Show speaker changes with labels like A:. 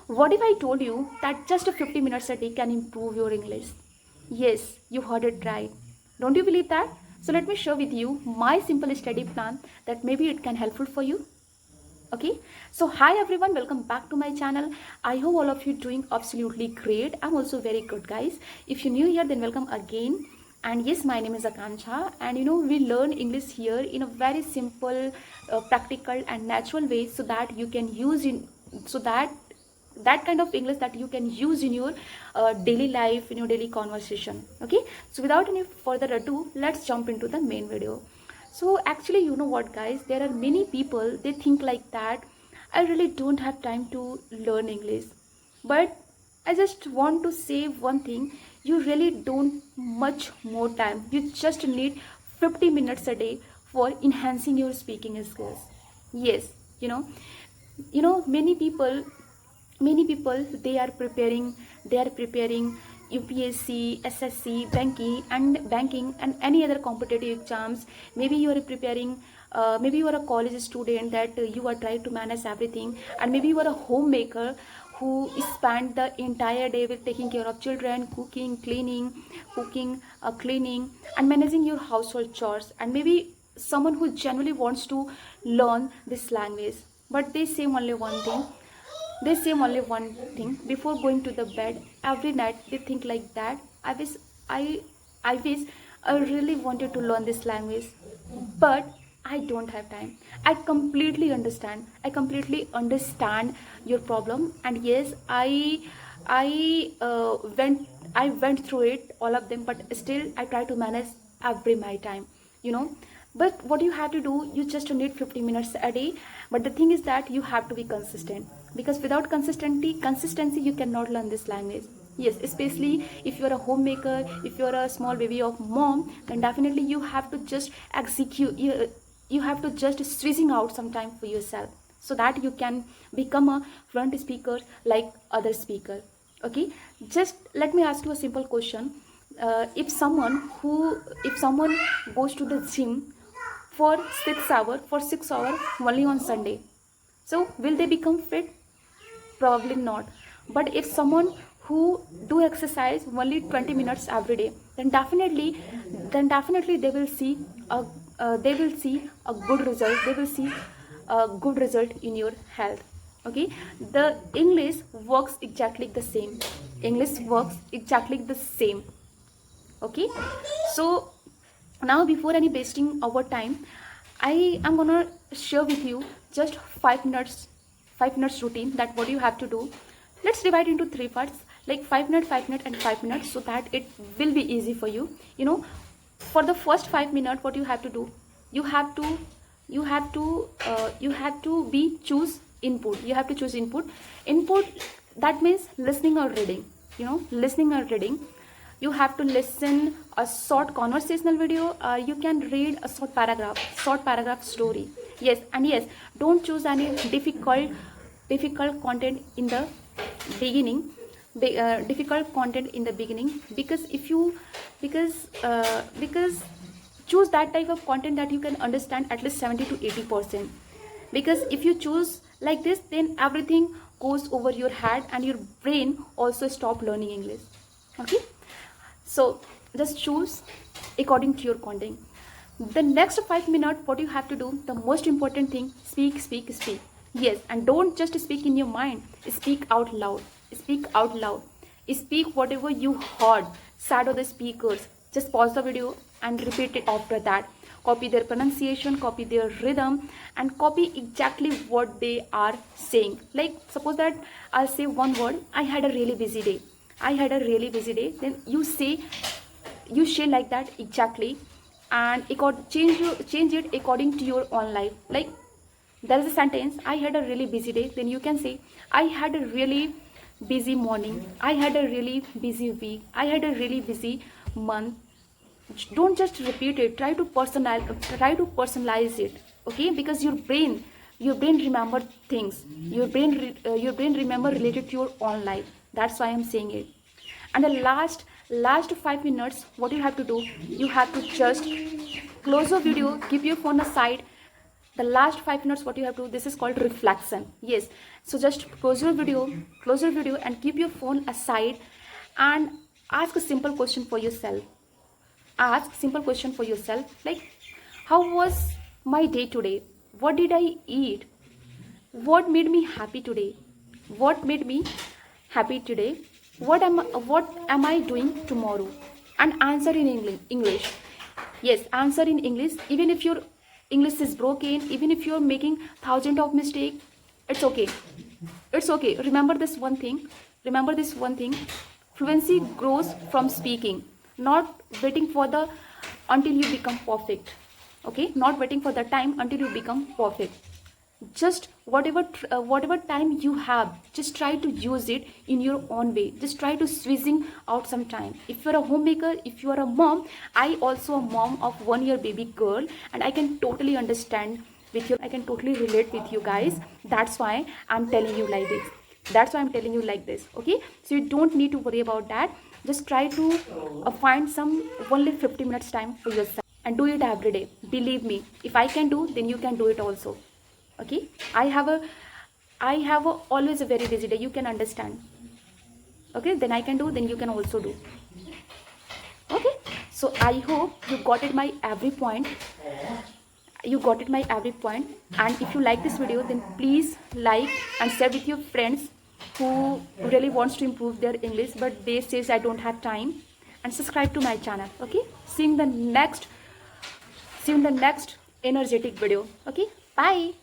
A: What if I told you that just 50 minutes a day can improve your English? Yes, you heard it right. Don't you believe that? So let me share with you my simple study plan that maybe it can helpful for you. Okay, so hi everyone, welcome back to my channel. I hope all of you doing absolutely great. I'm also very good, guys. If you're new here, then welcome again. And yes, my name is Akanksha, and we learn English here in a very simple, practical and natural way, so that you can use in so that kind of English that you can use in your daily life, in your daily conversation. Okay, so without any further ado, let's jump into the main video. So actually, you know what, guys, there are many people, they think like that I really don't have time to learn English. But I just want to say one thing: you really don't much more time. You just need 50 minutes a day for enhancing your speaking skills. Yes, you know, many people they are preparing UPSC, SSC, banking and any other competitive exams. Maybe you are preparing, maybe you are a college student that you are trying to manage everything, and maybe you are a homemaker who spend the entire day with taking care of children, cleaning and managing your household chores. And maybe someone who genuinely wants to learn this language, but they say only one thing before going to the bed every night. They think like that: I I wish I really wanted to learn this language, but I don't have time. I completely understand your problem. And yes, I went through it, all of them, but still I try to manage every my time, you know. But what you have to do, you just need 50 minutes a day. But the thing is that you have to be consistent, because without consistency you cannot learn this language. Yes, especially if you're a homemaker, if you're a small baby of mom, then definitely you have to just you have to just switching out some time for yourself, so that you can become a fluent speaker like other speaker. Okay, just let me ask you a simple question. If someone goes to the gym for 6 hours only on Sunday, so will they become fit? Probably not. But if someone who do exercise only 20 minutes every day, then definitely a they will see a good result. They will see a good result in your health. Okay, the English works exactly the same. English works exactly the same. Okay, so now, before any wasting our time, I am gonna share with you just 5 minutes routine, that what you have to do. Let's divide into three parts, like 5 minutes, 5 minutes and 5 minutes, so that it will be easy for you. For the first 5 minutes, what you have to do, you have to be choose input. You have to choose input. That means listening or reading. Listening or reading. You have to listen a short conversational video. You can read a short paragraph story. Yes, and yes, don't choose any difficult content in the beginning. Difficult content in the beginning, because if you because choose that type of content that you can understand at least 70 to 80%. Because if you choose like this, then everything goes over your head and your brain also stop learning English. Okay, so just choose according to your content. The next 5 minutes, what you have to do, the most important thing: speak. Yes, and don't just speak in your mind. Speak out loud. Speak whatever you heard said of the speakers. Just pause the video and repeat it after that. Copy their pronunciation, copy their rhythm, and copy exactly what they are saying. Like, suppose that I'll say one word: I had a really busy day. Then you say like that exactly, and change it according to your own life. Like, there is a sentence: I had a really busy day. Then you can say, I had a really busy morning. I had a really busy week. I had a really busy month. Don't just repeat it. Try to personalize it. Okay, because your brain remember things. Your brain remember related to your own life. That's why I'm saying it. And the last 5 minutes, what you have to do, you have to just close your video, keep your phone aside, The last 5 minutes, what you have to do, this is called reflection. Yes, so just close your video and keep your phone aside and ask a simple question for yourself. Ask simple question for yourself, like, how was my day today? What did I eat? What made me happy today? What made me happy today? What am I doing tomorrow? And answer in English. Yes, answer in English. Even if your English is broken, even if you're making thousands of mistakes, it's okay. It's okay. Remember this one thing. Fluency grows from speaking, not waiting for the until you become perfect. Okay, not waiting for the time until you become perfect. Just whatever time you have, just try to use it in your own way. Just try to squeezing out some time. If you're a homemaker, if you are a mom, I also a mom of 1 year baby girl, and I can totally understand with you. I can totally relate with you guys. That's why I'm telling you like this. Okay, so you don't need to worry about that. Just try to find some only 50 minutes time for yourself and do it every day. Believe me, if I can do, then you can do it also. Okay, I have always a very busy day, you can understand. Okay, then I can do, then you can also do. Okay, so I hope you got it my every point. And if you like this video, then please like and share with your friends who really wants to improve their English but they says I don't have time. And subscribe to my channel. Okay, see you in the next energetic video. Okay, bye.